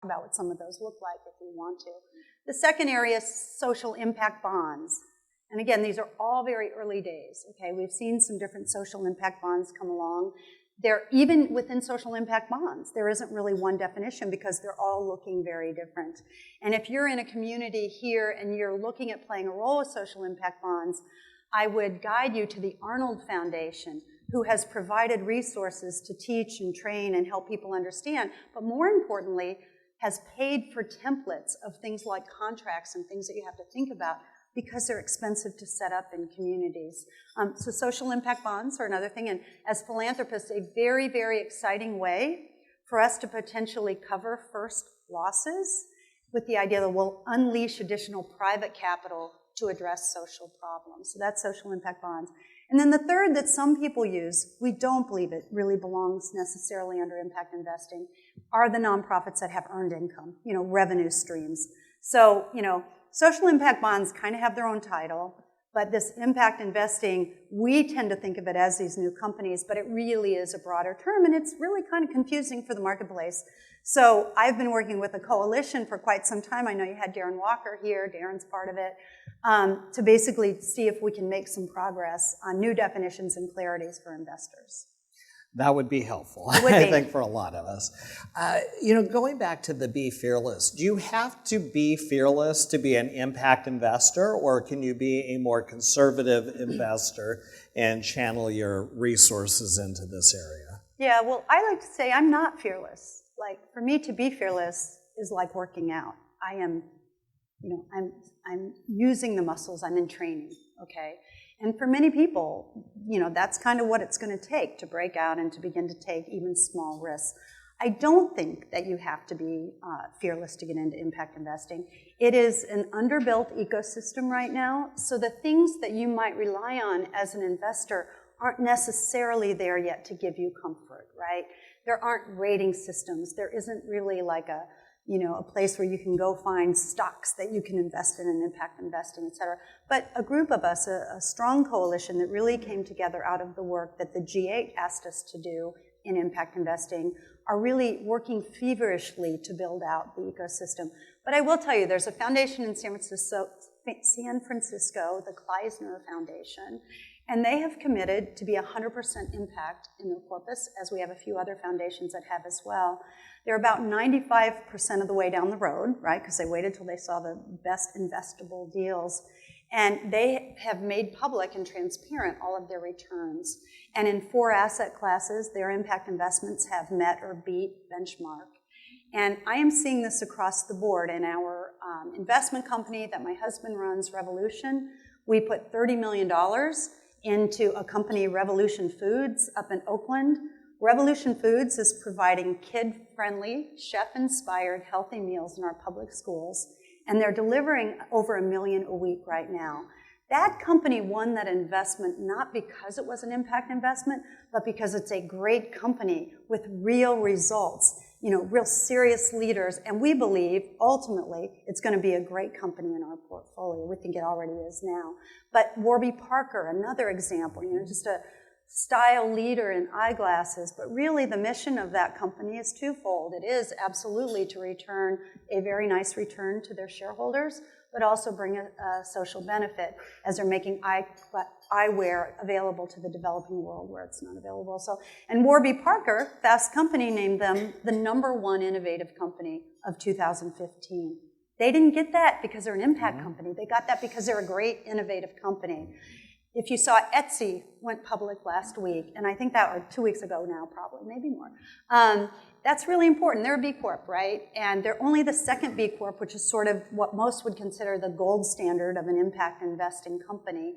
about what some of those look like if you want to. The second area is social impact bonds. And again, these are all very early days, okay? We've seen some different social impact bonds come along. Even within social impact bonds, there isn't really one definition because they're all looking very different. And if you're in a community here and you're looking at playing a role with social impact bonds, I would guide you to the Arnold Foundation, who has provided resources to teach and train and help people understand, but more importantly, has paid for templates of things like contracts and things that you have to think about because they're expensive to set up in communities. So social impact bonds are another thing, and as philanthropists, a very, very exciting way for us to potentially cover first losses with the idea that we'll unleash additional private capital to address social problems. So that's social impact bonds. And then the third that some people use, we don't believe it really belongs necessarily under impact investing, are the nonprofits that have earned income, revenue streams. So, social impact bonds kind of have their own title, but this impact investing, we tend to think of it as these new companies, but it really is a broader term, and it's really kind of confusing for the marketplace. So I've been working with a coalition for quite some time. I know you had Darren Walker here, Darren's part of it, to basically see if we can make some progress on new definitions and clarities for investors. That would be helpful, I think, for a lot of us. Going back to the be fearless, do you have to be fearless to be an impact investor, or can you be a more conservative investor and channel your resources into this area? Yeah, well, I like to say I'm not fearless. Like, for me to be fearless is like working out. I am, I'm using the muscles, I'm in training, okay? And for many people, that's kind of what it's going to take to break out and to begin to take even small risks. I don't think that you have to be fearless to get into impact investing. It is an underbuilt ecosystem right now, so the things that you might rely on as an investor aren't necessarily there yet to give you comfort, right? There aren't rating systems. There isn't really like a place where you can go find stocks that you can invest in and impact investing, et cetera. But a group of us, a strong coalition that really came together out of the work that the G8 asked us to do in impact investing, are really working feverishly to build out the ecosystem. But I will tell you, there's a foundation in San Francisco, the Kleisner Foundation, and they have committed to be 100% impact in their corpus, as we have a few other foundations that have as well. They're about 95% of the way down the road, right, because they waited till they saw the best investable deals. And they have made public and transparent all of their returns. And in 4 asset classes, their impact investments have met or beat benchmark. And I am seeing this across the board. In our investment company that my husband runs, Revolution, we put $30 million into a company, Revolution Foods, up in Oakland. Revolution Foods is providing kid-friendly, chef-inspired, healthy meals in our public schools, and they're delivering over 1 million a week right now. That company won that investment not because it was an impact investment, but because it's a great company with real results, real serious leaders, and we believe, ultimately, it's going to be a great company in our portfolio. We think it already is now. But Warby Parker, another example, just a style leader in eyeglasses, but really the mission of that company is twofold. It is absolutely to return a very nice return to their shareholders, but also bring a social benefit as they're making eyewear available to the developing world where it's not available. So, and Warby Parker, Fast Company, named them the #1 innovative company of 2015. They didn't get that because they're an impact company. They got that because they're a great innovative company. If you saw, Etsy went public last week, and I think that, or 2 weeks ago now, probably, maybe more. That's really important. They're a B Corp, right? And they're only the second B Corp, which is sort of what most would consider the gold standard of an impact investing company.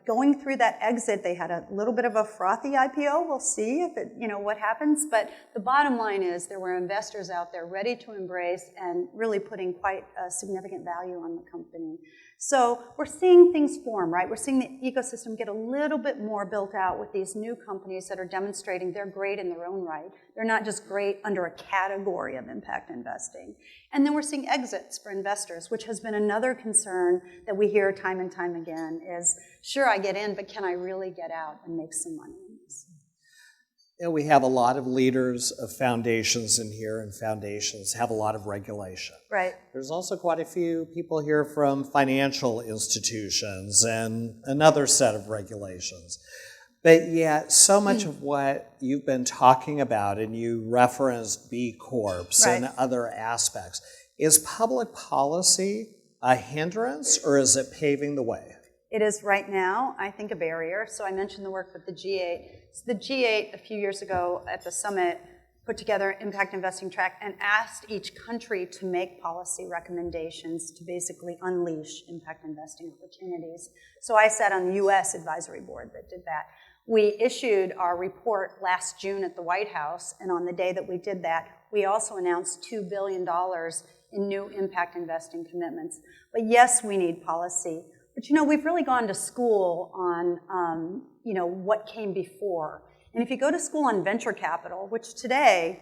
Going through that exit, they had a little bit of a frothy IPO. We'll see if it, what happens. But the bottom line is there were investors out there ready to embrace and really putting quite a significant value on the company. So we're seeing things form, right? We're seeing the ecosystem get a little bit more built out with these new companies that are demonstrating they're great in their own right. They're not just great under a category of impact investing. And then we're seeing exits for investors, which has been another concern that we hear time and time again is, sure, I get in, but can I really get out and make some money? We have a lot of leaders of foundations in here, and foundations have a lot of regulation. Right. There's also quite a few people here from financial institutions and another set of regulations. But yet, so much of what you've been talking about, and you referenced B Corps and other aspects, is public policy a hindrance, or is it paving the way? It is right now, I think, a barrier. So I mentioned the work with the G8. So the G8, a few years ago at the summit, put together an impact investing track and asked each country to make policy recommendations to basically unleash impact investing opportunities. So I sat on the US advisory board that did that. We issued our report last June at the White House, and on the day that we did that, we also announced $2 billion in new impact investing commitments. But yes, we need policy. But we've really gone to school on what came before. And if you go to school on venture capital, which today,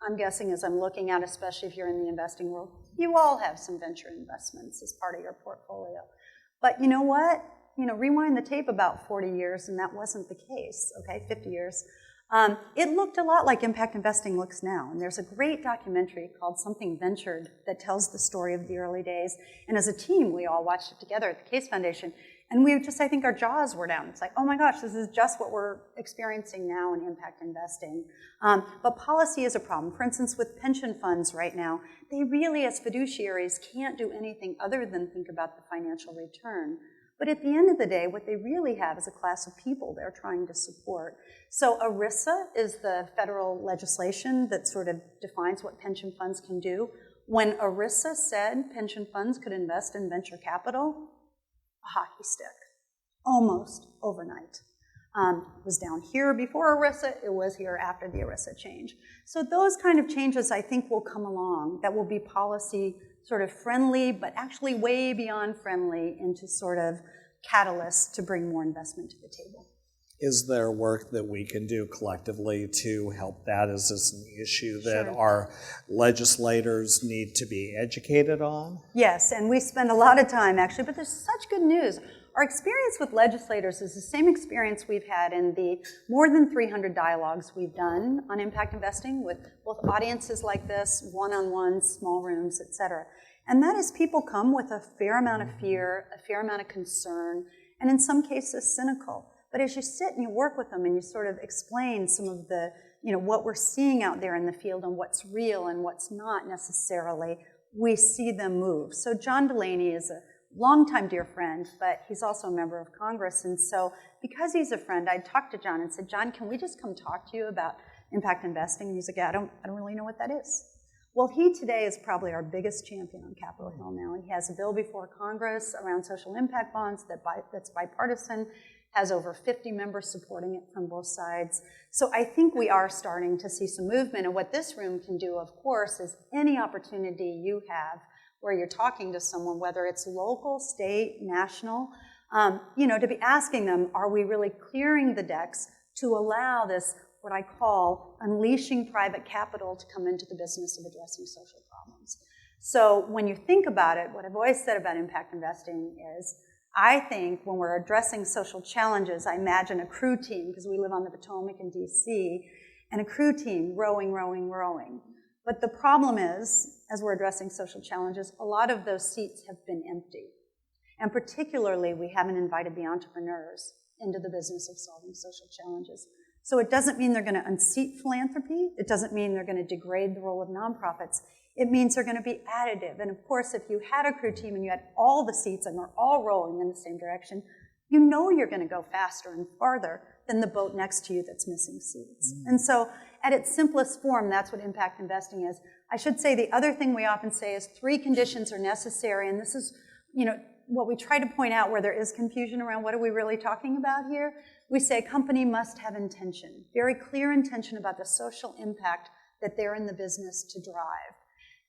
I'm guessing as I'm looking at, especially if you're in the investing world, you all have some venture investments as part of your portfolio. But you know what? Rewind the tape about 40 years and that wasn't the case, okay, 50 years. It looked a lot like impact investing looks now. And there's a great documentary called Something Ventured that tells the story of the early days. And as a team, we all watched it together at the Case Foundation. And I think our jaws were down. It's like, oh my gosh, this is just what we're experiencing now in impact investing. But policy is a problem. For instance, with pension funds right now, they really, as fiduciaries, can't do anything other than think about the financial return. But at the end of the day, what they really have is a class of people they're trying to support. So ERISA is the federal legislation that sort of defines what pension funds can do. When ERISA said pension funds could invest in venture capital, a hockey stick, almost overnight. It was down here before ERISA, it was here after the ERISA change. So those kind of changes I think will come along that will be policy sort of friendly, but actually way beyond friendly into sort of catalysts to bring more investment to the table. Is there work that we can do collectively to help that? Is this an issue that our legislators need to be educated on? Yes, and we spend a lot of time actually, but there's such good news. Our experience with legislators is the same experience we've had in the more than 300 dialogues we've done on impact investing with both audiences like this, one-on-ones, small rooms, et cetera. And that is people come with a fair amount of fear, a fair amount of concern, and in some cases cynical. But as you sit and you work with them and you sort of explain some of the, what we're seeing out there in the field and what's real and what's not necessarily, we see them move. So John Delaney is a longtime dear friend, but he's also a member of Congress. And so because he's a friend, I talked to John and said, John, can we just come talk to you about impact investing? And he's like, yeah, I don't really know what that is. Well, he today is probably our biggest champion on Capitol Hill now. He has a bill before Congress around social impact bonds that's bipartisan, has over 50 members supporting it from both sides. So I think we are starting to see some movement. And what this room can do, of course, is any opportunity you have where you're talking to someone, whether it's local, state, national, to be asking them, are we really clearing the decks to allow this, what I call unleashing private capital to come into the business of addressing social problems? So when you think about it, what I've always said about impact investing is, I think when we're addressing social challenges, I imagine a crew team, because we live on the Potomac in DC, and a crew team rowing, rowing, rowing. But the problem is, as we're addressing social challenges, a lot of those seats have been empty. And particularly, we haven't invited the entrepreneurs into the business of solving social challenges. So it doesn't mean they're going to unseat philanthropy. It doesn't mean they're going to degrade the role of nonprofits. It means they're going to be additive. And of course, if you had a crew team and you had all the seats and they're all rowing in the same direction, you know you're going to go faster and farther than the boat next to you that's missing seats. And so at its simplest form, that's what impact investing is. I should say the other thing we often say is 3 conditions are necessary, and this is, what we try to point out where there is confusion around what are we really talking about here. We say a company must have intention, very clear intention about the social impact that they're in the business to drive.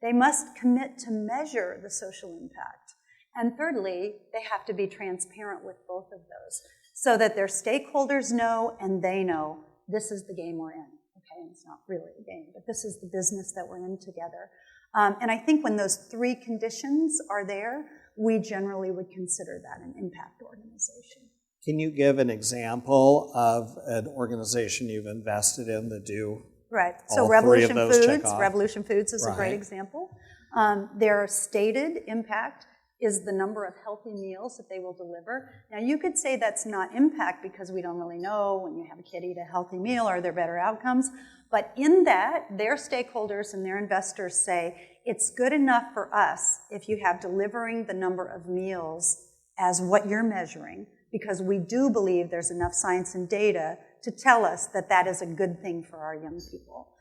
They must commit to measure the social impact. And thirdly, they have to be transparent with both of those so that their stakeholders know and they know this is the game we're in. Okay, and it's not really a game, but this is the business that we're in together. And I think when those 3 conditions are there, we generally would consider that an impact organization. Can you give an example of an organization you've invested in that do right? all So three of Revolution those check Foods, off? Revolution Foods is a great Right. example. Their stated impact is the number of healthy meals that they will deliver. Now you could say that's not impact because we don't really know when you have a kid eat a healthy meal, are there better outcomes? But in that, their stakeholders and their investors say, it's good enough for us if you have delivering the number of meals as what you're measuring, because we do believe there's enough science and data to tell us that that is a good thing for our young people.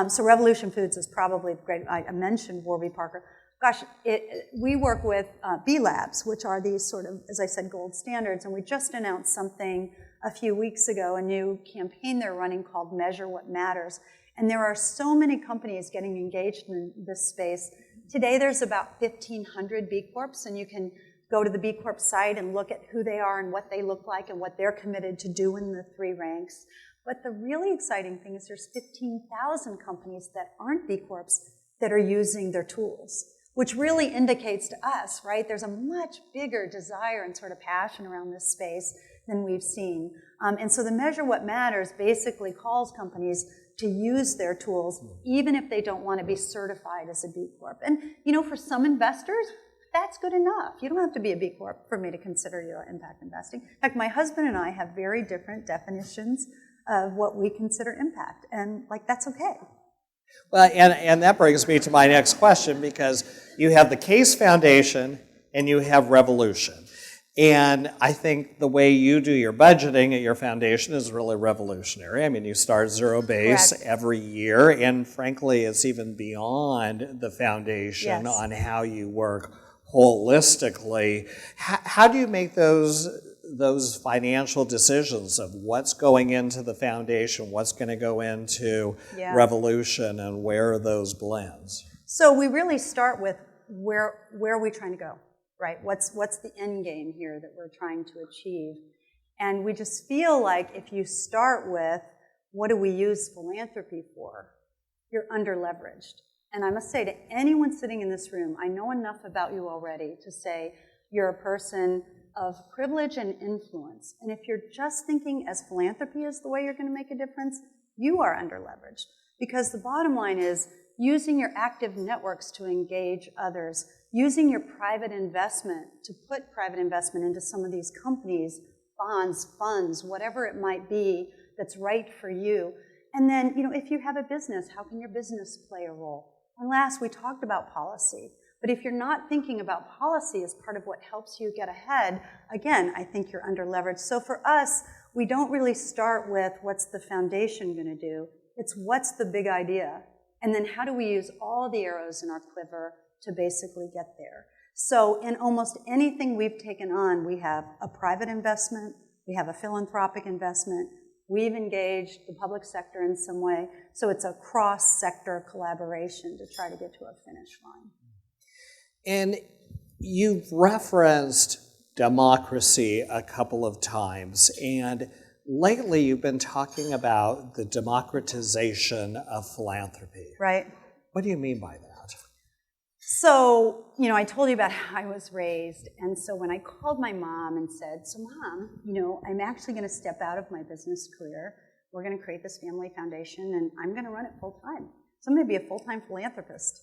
So Revolution Foods is probably great. I mentioned Warby Parker. Gosh, we work with B Labs, which are these sort of, as I said, gold standards, and we just announced something a few weeks ago, a new campaign they're running called Measure What Matters. And there are so many companies getting engaged in this space. Today there's about 1,500 B Corps, and you can go to the B Corp site and look at who they are and what they look like and what they're committed to do in the 3 ranks. But the really exciting thing is there's 15,000 companies that aren't B Corps that are using their tools, which really indicates to us, right, there's a much bigger desire and sort of passion around this space than we've seen. And so the Measure What Matters basically calls companies to use their tools, even if they don't want to be certified as a B Corp. And, you know, for some investors, that's good enough. You don't have to be a B Corp for me to consider you impact investing. In fact, my husband and I have very different definitions of what we consider impact, and, like, that's okay. Well, and that brings me to my next question, because you have the Case Foundation and you have Revolution. And I think the way you do your budgeting at your foundation is really revolutionary. I mean, you start zero base Correct. every year, and frankly, it's even beyond the foundation Yes. on how you work holistically. How do you make those financial decisions of what's going into the foundation, what's going to go into Revolution, and where are those blends? So we really start with where are we trying to go, right? What's the end game here that we're trying to achieve? And we just feel like if you start with what do we use philanthropy for, you're under-leveraged. And I must say to anyone sitting in this room, I know enough about you already to say you're a person of privilege and influence. And if you're just thinking as philanthropy is the way you're going to make a difference, you are under-leveraged. Because the bottom line is using your active networks to engage others, using your private investment to put private investment into some of these companies, bonds, funds, whatever it might be that's right for you. And then, you know, if you have a business, how can your business play a role? And last, we talked about policy. But if you're not thinking about policy as part of what helps you get ahead, again, I think you're under-leveraged. So for us, we don't really start with what's the foundation going to do. It's what's the big idea. And then how do we use all the arrows in our quiver to basically get there? So in almost anything we've taken on, we have a private investment, we have a philanthropic investment, we've engaged the public sector in some way. So it's a cross-sector collaboration to try to get to a finish line. And you've referenced democracy a couple of times, and lately you've been talking about the democratization of philanthropy. Right. What do you mean by that? So, you know, I told you about how I was raised, and so when I called my mom and said, so Mom, you know, I'm actually going to step out of my business career. We're going to create this family foundation, and I'm going to run it full time. So I'm going to be a full-time philanthropist.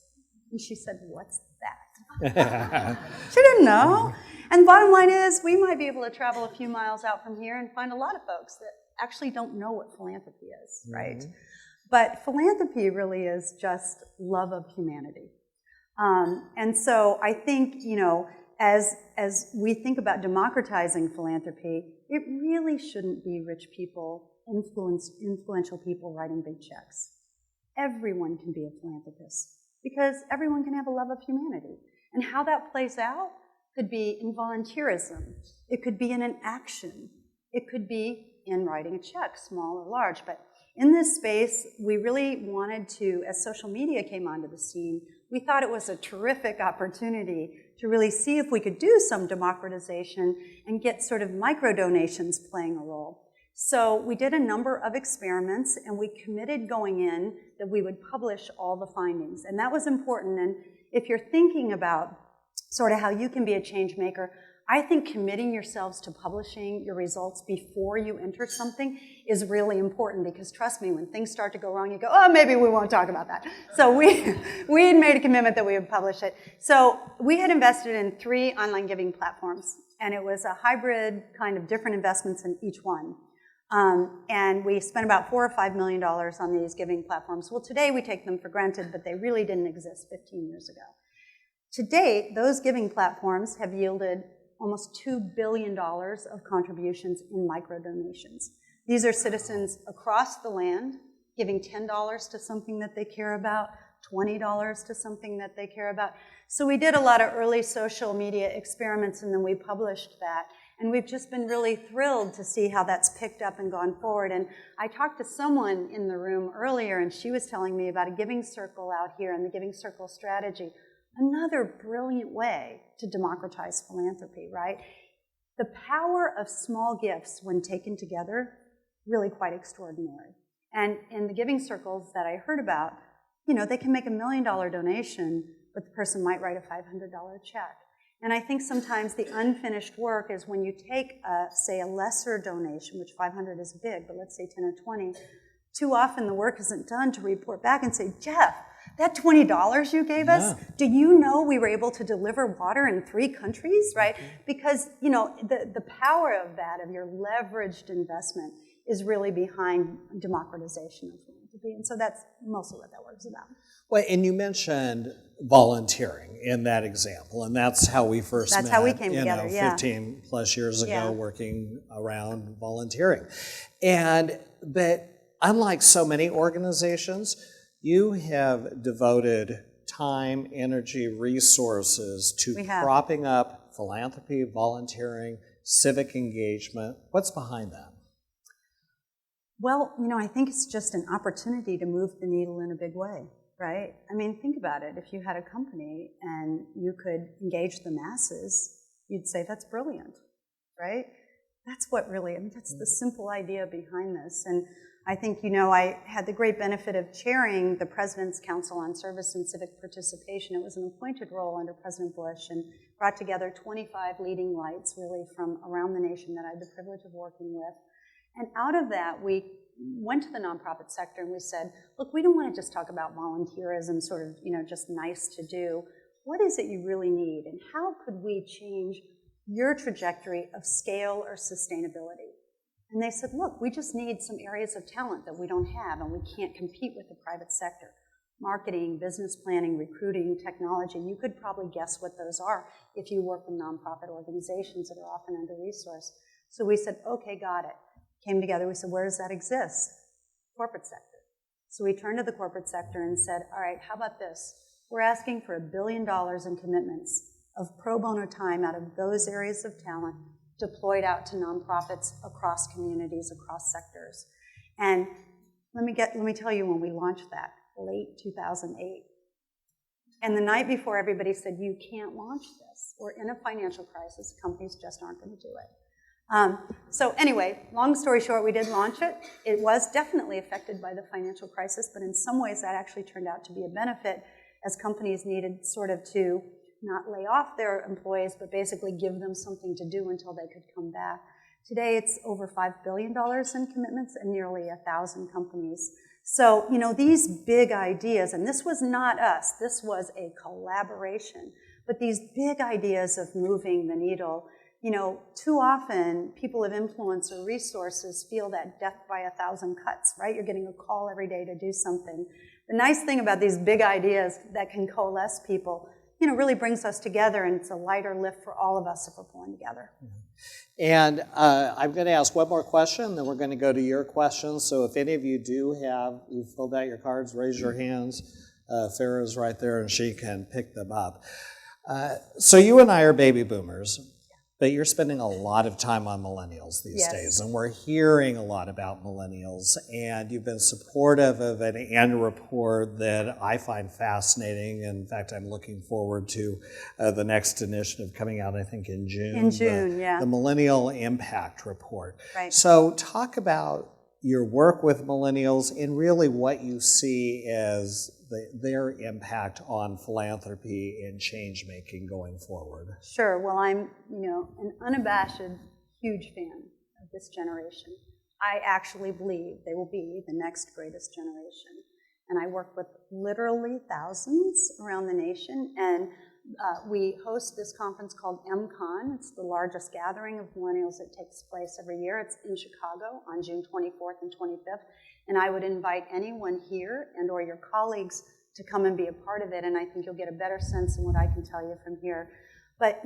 And she said, what's that? She didn't know. And the bottom line is, we might be able to travel a few miles out from here and find a lot of folks that actually don't know what philanthropy is, right? Mm-hmm. But philanthropy really is just love of humanity. And so I think, you know, as we think about democratizing philanthropy, it really shouldn't be rich people, influential people writing big checks. Everyone can be a philanthropist because everyone can have a love of humanity. And how that plays out could be in volunteerism. It could be in an action. It could be in writing a check, small or large. But in this space, we really wanted to, as social media came onto the scene, we thought it was a terrific opportunity to really see if we could do some democratization and get sort of micro-donations playing a role. So we did a number of experiments, and we committed going in that we would publish all the findings. And that was important. And if you're thinking about sort of how you can be a change maker, I think committing yourselves to publishing your results before you enter something is really important, because trust me, when things start to go wrong, you go, oh, maybe we won't talk about that. So we had made a commitment that we would publish it. So we had invested in 3 online giving platforms, and it was a hybrid kind of different investments in each one. And we spent about $4 or $5 million on these giving platforms. Well, today we take them for granted, but they really didn't exist 15 years ago. To date, those giving platforms have yielded almost $2 billion of contributions in micro-donations. These are citizens across the land giving $10 to something that they care about, $20 to something that they care about. So we did a lot of early social media experiments, and then we published that. And we've just been really thrilled to see how that's picked up and gone forward. And I talked to someone in the room earlier, and she was telling me about a giving circle out here and the giving circle strategy. Another brilliant way to democratize philanthropy, right? The power of small gifts when taken together, really quite extraordinary. And in the giving circles that I heard about, you know, they can make $1 million donation, but the person might write a $500 check. And I think sometimes the unfinished work is when you take, say, a lesser donation, which 500 is big, but let's say 10 or 20, too often the work isn't done to report back and say, Jeff, that $20 you gave us, do you know we were able to deliver water in 3 countries, right? Because, you know, the power of that, of your leveraged investment, is really behind democratization of philanthropy. And so that's mostly what that work's about. Well, and you mentioned volunteering in that example, and that's how we first met. That's how we came together, 15 plus years ago, working around volunteering. But unlike so many organizations, you have devoted time, energy, resources to propping up philanthropy, volunteering, civic engagement. What's behind that? Well, you know, I think it's just an opportunity to move the needle in a big way, right? I mean, think about it. If you had a company and you could engage the masses, you'd say, that's brilliant, right? That's what really, I mean, that's the simple idea behind this. And I think, you know, I had the great benefit of chairing the President's Council on Service and Civic Participation. It was an appointed role under President Bush, and brought together 25 leading lights really from around the nation that I had the privilege of working with. And out of that, we went to the nonprofit sector and we said, look, we don't want to just talk about volunteerism, sort of, you know, just nice to do. What is it you really need? And how could we change your trajectory of scale or sustainability? And they said, look, we just need some areas of talent that we don't have and we can't compete with the private sector. Marketing, business planning, recruiting, technology. You could probably guess what those are if you work with nonprofit organizations that are often under-resourced. So we said, okay, got it. Came together, we said, where does that exist? Corporate sector. So we turned to the corporate sector and said, all right, how about this? We're asking for $1 billion in commitments of pro bono time out of those areas of talent deployed out to nonprofits across communities, across sectors. And let me tell you when we launched that, late 2008. And the night before, everybody said, you can't launch this. We're in a financial crisis. Companies just aren't going to do it. So anyway, long story short, we did launch it. It was definitely affected by the financial crisis, but in some ways that actually turned out to be a benefit, as companies needed sort of to not lay off their employees, but basically give them something to do until they could come back. Today it's over $5 billion in commitments and nearly 1,000 companies. So, you know, these big ideas, and this was not us, this was a collaboration, but these big ideas of moving the needle, you know, too often people of influence or resources feel that death by 1,000 cuts, right? You're getting a call every day to do something. The nice thing about these big ideas that can coalesce people, you know, really brings us together, and it's a lighter lift for all of us if we're pulling together. And I'm going to ask one more question, then we're going to go to your questions. So if any of you you've filled out your cards, raise your hands. Farrah's right there, and she can pick them up. So you and I are baby boomers. But you're spending a lot of time on millennials these days, and we're hearing a lot about millennials, and you've been supportive of an annual report that I find fascinating. In fact, I'm looking forward to the next initiative coming out, I think, in June. In June, the Millennial Impact Report. Right. So talk about your work with millennials and really what you see as their impact on philanthropy and change making going forward? Sure. Well, I'm, an unabashed, huge fan of this generation. I actually believe they will be the next greatest generation. And I work with literally thousands around the nation, and we host this conference called MCon. It's the largest gathering of millennials that takes place every year. It's in Chicago on June 24th and 25th. And I would invite anyone here and or your colleagues to come and be a part of it, and I think you'll get a better sense than what I can tell you from here. But,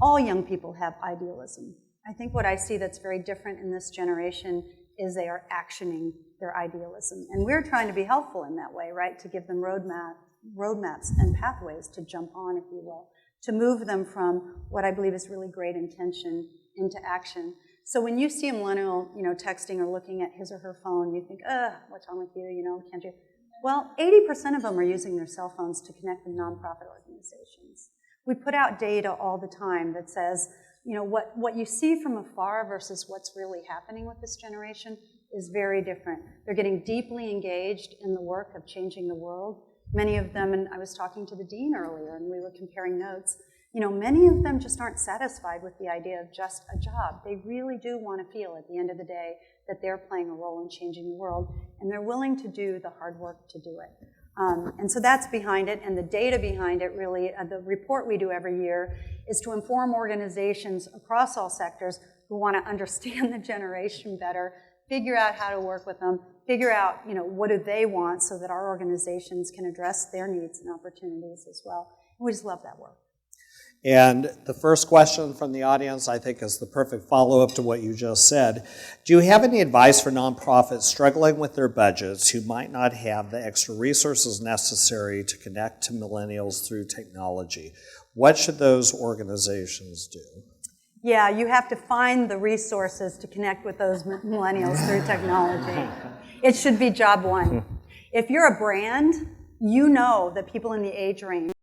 all young people have idealism. I think what I see that's very different in this generation is they are actioning their idealism. And we're trying to be helpful in that way, right, to give them roadmaps and pathways to jump on, if you will, to move them from what I believe is really great intention into action. So when you see a millennial, texting or looking at his or her phone, you think, what's wrong with you, can't you? Well, 80% of them are using their cell phones to connect with nonprofit organizations. We put out data all the time that says, what you see from afar versus what's really happening with this generation is very different. They're getting deeply engaged in the work of changing the world. Many of them, and I was talking to the dean earlier, and we were comparing notes, many of them just aren't satisfied with the idea of just a job. They really do want to feel at the end of the day that they're playing a role in changing the world, and they're willing to do the hard work to do it. And so that's behind it, and the data behind it really, the report we do every year is to inform organizations across all sectors who want to understand the generation better, figure out how to work with them, figure out, what do they want so that our organizations can address their needs and opportunities as well. We just love that work. And the first question from the audience, I think, is the perfect follow-up to what you just said. Do you have any advice for nonprofits struggling with their budgets who might not have the extra resources necessary to connect to millennials through technology? What should those organizations do? Yeah, you have to find the resources to connect with those millennials through technology. It should be job one. If you're a brand, you know that people in the age range